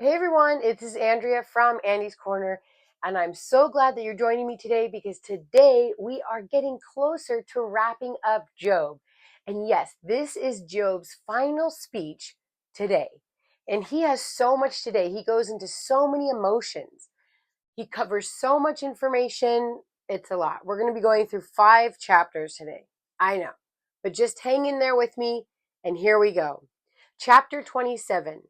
Hey everyone, this is Andrea from Andy's Corner, and I'm so glad that you're joining me today because today we are getting closer to wrapping up Job. And yes, this is Job's final speech today. And he has so much today. He goes into so many emotions. He covers so much information. It's a lot. We're going to be going through 5 chapters today. I know. But just hang in there with me, and here we go. Chapter 27.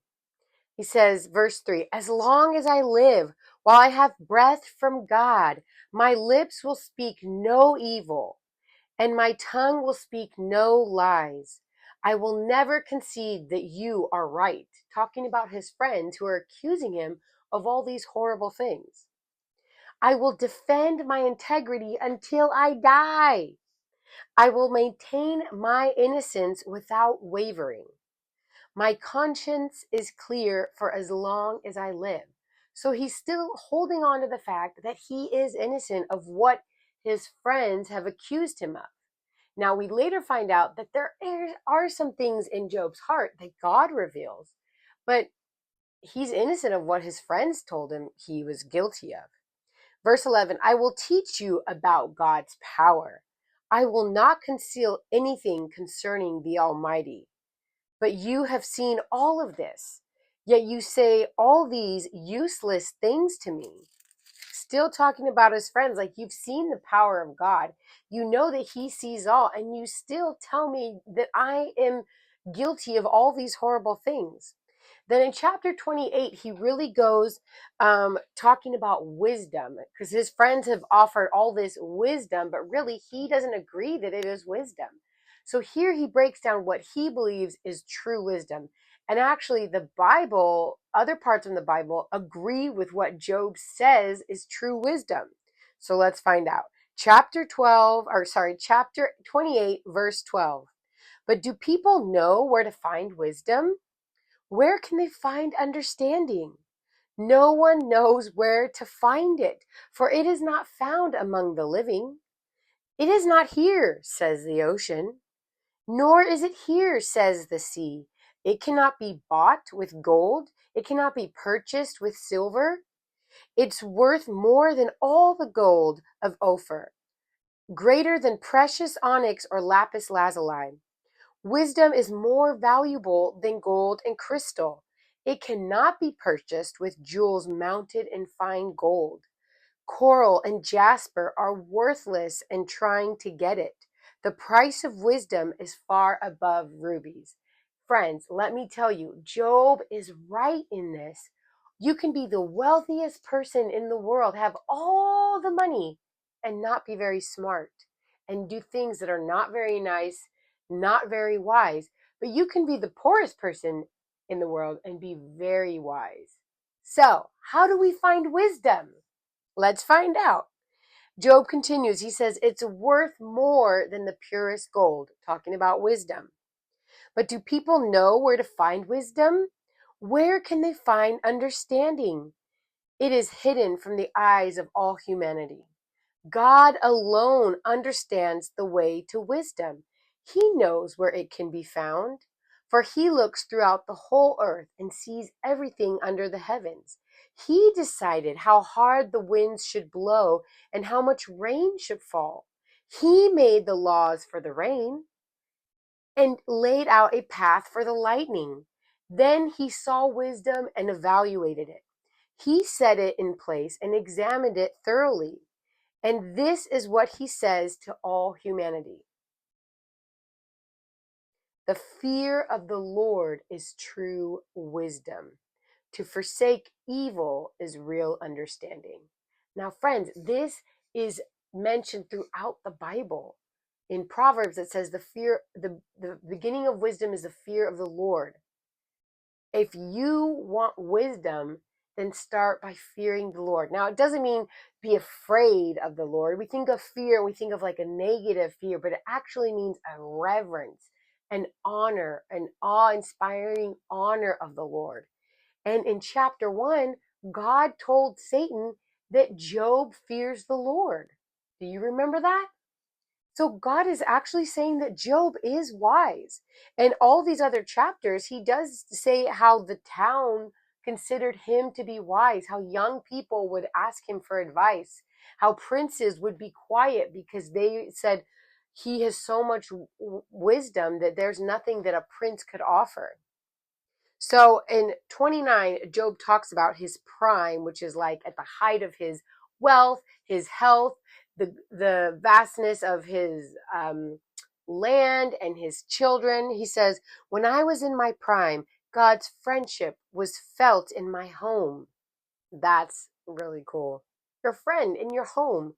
He says, verse 3, as long as I live, while I have breath from God, my lips will speak no evil, and my tongue will speak no lies. I will never concede that you are right. Talking about his friends who are accusing him of all these horrible things. I will defend my integrity until I die. I will maintain my innocence without wavering. My conscience is clear for as long as I live. So he's still holding on to the fact that he is innocent of what his friends have accused him of. Now, we later find out that there are some things in Job's heart that God reveals, but he's innocent of what his friends told him he was guilty of. Verse 11, I will teach you about God's power. I will not conceal anything concerning the Almighty. But you have seen all of this, yet you say all these useless things to me. Still talking about his friends, like you've seen the power of God. You know that he sees all, and you still tell me that I am guilty of all these horrible things. Then in chapter 28, he really goes talking about wisdom because his friends have offered all this wisdom, but really he doesn't agree that it is wisdom. So here he breaks down what he believes is true wisdom. And actually, the Bible, other parts in the Bible, agree with what Job says is true wisdom. So let's find out. Chapter 28, verse 12. But do people know where to find wisdom? Where can they find understanding? No one knows where to find it, for it is not found among the living. It is not here, says the ocean, nor is it here, says the sea. It cannot be bought with gold. It cannot be purchased with silver. It's worth more than all the gold of Ophir, greater than precious onyx or lapis lazuli. Wisdom is more valuable than gold and crystal. It cannot be purchased with jewels mounted in fine gold. Coral and jasper are worthless in trying to get it. The price of wisdom is far above rubies. Friends, let me tell you, Job is right in this. You can be the wealthiest person in the world, have all the money, and not be very smart, and do things that are not very nice, not very wise. But you can be the poorest person in the world and be very wise. So, how do we find wisdom? Let's find out. Job continues. He says, it's worth more than the purest gold, talking about wisdom. But do people know where to find wisdom? Where can they find understanding? It is hidden from the eyes of all humanity. God alone understands the way to wisdom. He knows where it can be found, for he looks throughout the whole earth and sees everything under the heavens. He decided how hard the winds should blow and how much rain should fall. He made the laws for the rain and laid out a path for the lightning. Then he saw wisdom and evaluated it. He set it in place and examined it thoroughly. And this is what he says to all humanity. The fear of the Lord is true wisdom. To forsake evil is real understanding. Now, friends, this is mentioned throughout the Bible. In Proverbs, it says the beginning of wisdom is the fear of the Lord. If you want wisdom, then start by fearing the Lord. Now, it doesn't mean be afraid of the Lord. We think of fear, we think of like a negative fear, but it actually means a reverence, an honor, an awe-inspiring honor of the Lord. And in chapter 1, God told Satan that Job fears the Lord. Do you remember that? So God is actually saying that Job is wise. And all these other chapters, he does say how the town considered him to be wise, how young people would ask him for advice, how princes would be quiet because they said he has so much wisdom that there's nothing that a prince could offer. So in 29, Job talks about his prime, which is like at the height of his wealth, his health, the vastness of his land and his children. He says, when I was in my prime, God's friendship was felt in my home. That's really cool. Your friend in your home.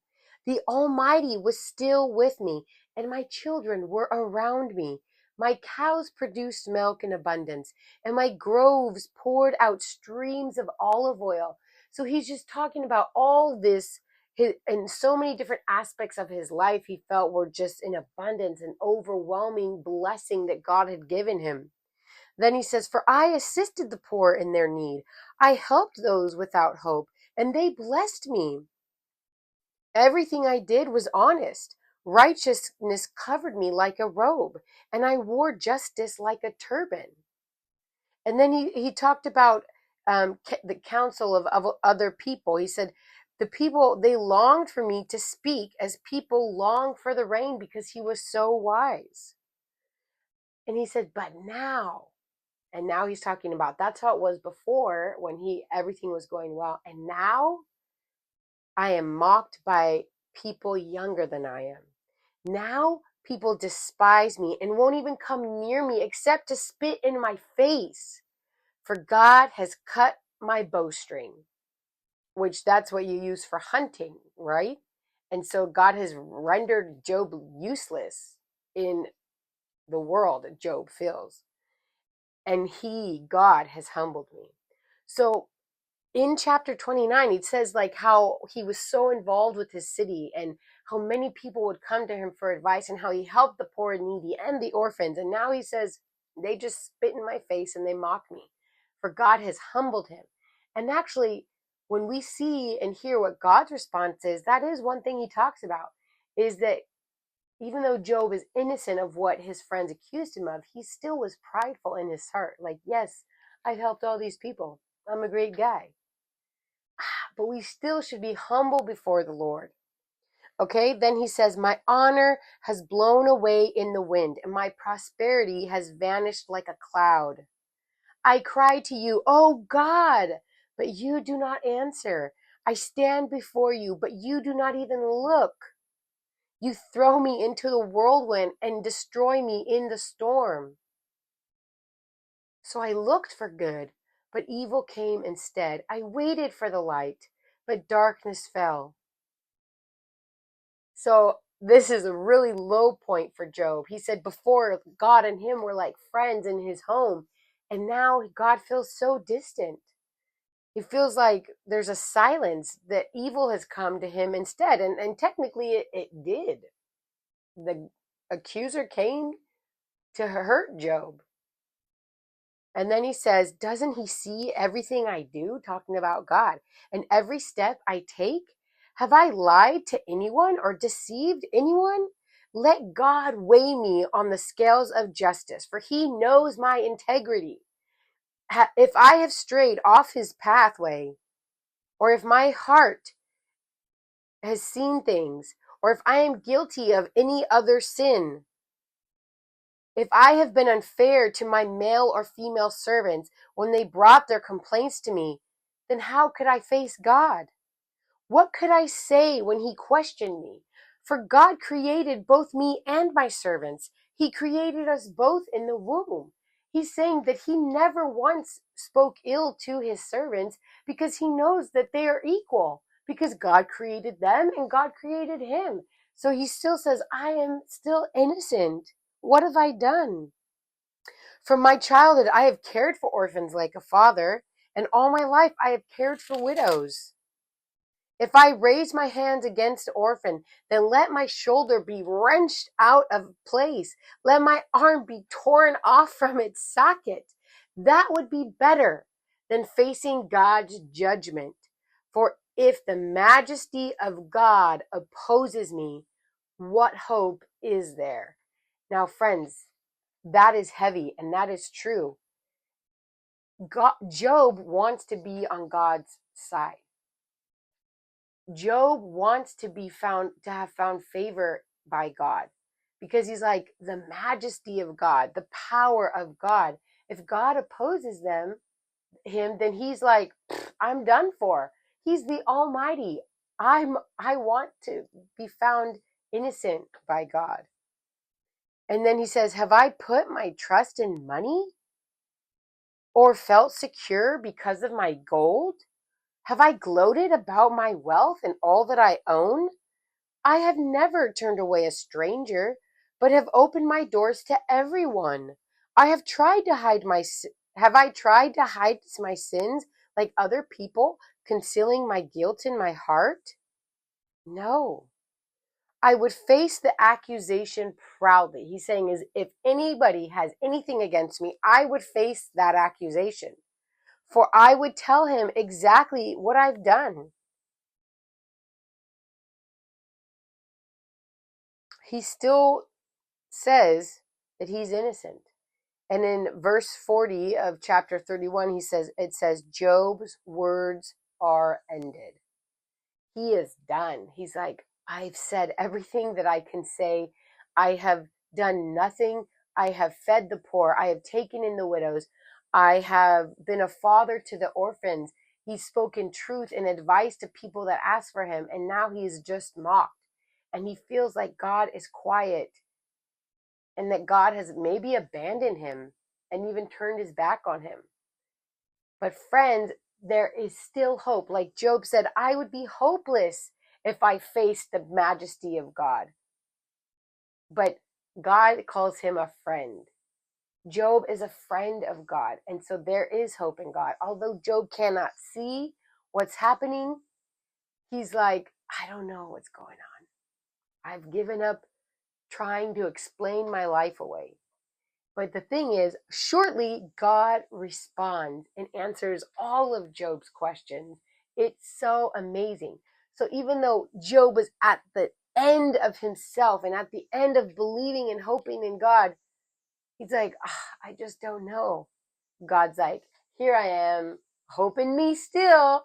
The Almighty was still with me, and my children were around me. My cows produced milk in abundance, and my groves poured out streams of olive oil. So he's just talking about all this, and so many different aspects of his life he felt were just in abundance and overwhelming blessing that God had given him. Then he says, for I assisted the poor in their need. I helped those without hope, and they blessed me. Everything I did was honest. Righteousness covered me like a robe, and I wore justice like a turban. And then he talked about the counsel of other people. He said, the people, they longed for me to speak as people long for the rain because he was so wise. And he said, but now, and now he's talking about that's how it was before when everything was going well. And now I am mocked by people younger than I am. Now people despise me and won't even come near me except to spit in my face. For God has cut my bowstring, which that's what you use for hunting, right? And so God has rendered Job useless in the world that Job feels. And God, has humbled me. So in chapter 29, it says like how he was so involved with his city and how many people would come to him for advice and how he helped the poor and needy and the orphans. And now he says, they just spit in my face and they mock me. For God has humbled him. And actually, when we see and hear what God's response is, that is one thing he talks about, is that even though Job is innocent of what his friends accused him of, he still was prideful in his heart. Like, yes, I've helped all these people. I'm a great guy. But we still should be humble before the Lord. Okay, then he says, my honor has blown away in the wind, and my prosperity has vanished like a cloud. I cry to you, oh God, but you do not answer. I stand before you, but you do not even look. You throw me into the whirlwind and destroy me in the storm. So I looked for good, but evil came instead. I waited for the light, but darkness fell. So this is a really low point for Job. He said before God and him were like friends in his home, and now God feels so distant. He feels like there's a silence, that evil has come to him instead. And technically it did. The accuser came to hurt Job. And then he says, doesn't he see everything I do? Talking about God. And every step I take? Have I lied to anyone or deceived anyone? Let God weigh me on the scales of justice, for he knows my integrity. If I have strayed off his pathway, or if my heart has seen things, or if I am guilty of any other sin, if I have been unfair to my male or female servants when they brought their complaints to me, then how could I face God? What could I say when he questioned me? For God created both me and my servants. He created us both in the womb. He's saying that he never once spoke ill to his servants because he knows that they are equal, because God created them and God created him. So he still says, I am still innocent. What have I done? From my childhood, I have cared for orphans like a father, and all my life I have cared for widows. If I raise my hands against an orphan, then let my shoulder be wrenched out of place. Let my arm be torn off from its socket. That would be better than facing God's judgment. For if the majesty of God opposes me, what hope is there? Now, friends, that is heavy and that is true. Job wants to be on God's side. Job wants to have found favor by God, because he's like, the majesty of God, the power of God. If God opposes him, then he's like, I'm done for. He's the Almighty. I want to be found innocent by God. And then he says, have I put my trust in money or felt secure because of my gold? Have I gloated about my wealth and all that I own? I have never turned away a stranger, but have opened my doors to everyone. I have tried to hide my have I tried to hide my sins like other people, concealing my guilt in my heart? No. I would face the accusation proudly. He's saying is, if anybody has anything against me, I would face that accusation. For I would tell him exactly what I've done. He still says that he's innocent. And in verse 40 of chapter 31, it says, Job's words are ended. He is done. He's like, I've said everything that I can say. I have done nothing. I have fed the poor. I have taken in the widows. I have been a father to the orphans. He's spoken truth and advice to people that ask for him. And now he is just mocked. And he feels like God is quiet, and that God has maybe abandoned him and even turned his back on him. But friends, there is still hope. Like Job said, I would be hopeless if I faced the majesty of God. But God calls him a friend. Job is a friend of God. And so there is hope in God. Although Job cannot see what's happening, he's like, I don't know what's going on. I've given up trying to explain my life away. But the thing is, shortly, God responds and answers all of Job's questions. It's so amazing. So even though Job was at the end of himself and at the end of believing and hoping in God, he's like, I just don't know. God's like, here I am, hope in me still.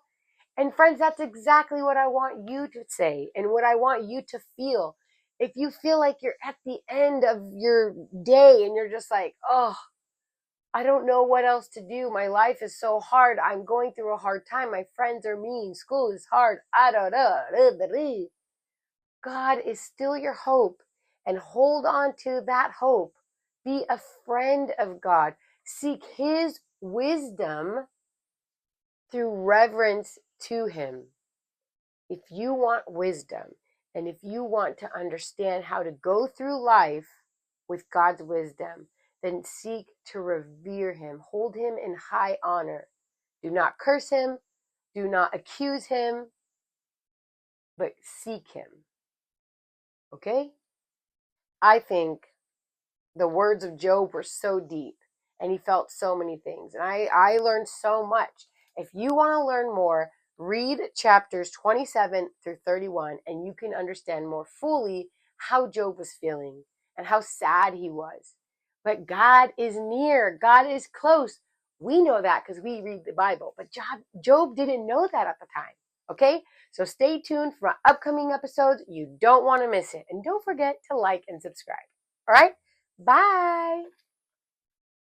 And friends, that's exactly what I want you to say and what I want you to feel. If you feel like you're at the end of your day and you're just like, oh, I don't know what else to do. My life is so hard. I'm going through a hard time. My friends are mean. School is hard. God is still your hope, and hold on to that hope. Be a friend of God. Seek his wisdom through reverence to him. If you want wisdom, and if you want to understand how to go through life with God's wisdom, then seek to revere him. Hold him in high honor. Do not curse him. Do not accuse him, but seek him. Okay? I think the words of Job were so deep, and he felt so many things. And I learned so much. If you want to learn more, read chapters 27 through 31, and you can understand more fully how Job was feeling and how sad he was. But God is near. God is close. We know that because we read the Bible. But Job didn't know that at the time. Okay? So stay tuned for my upcoming episodes. You don't want to miss it. And don't forget to like and subscribe. All right? Bye.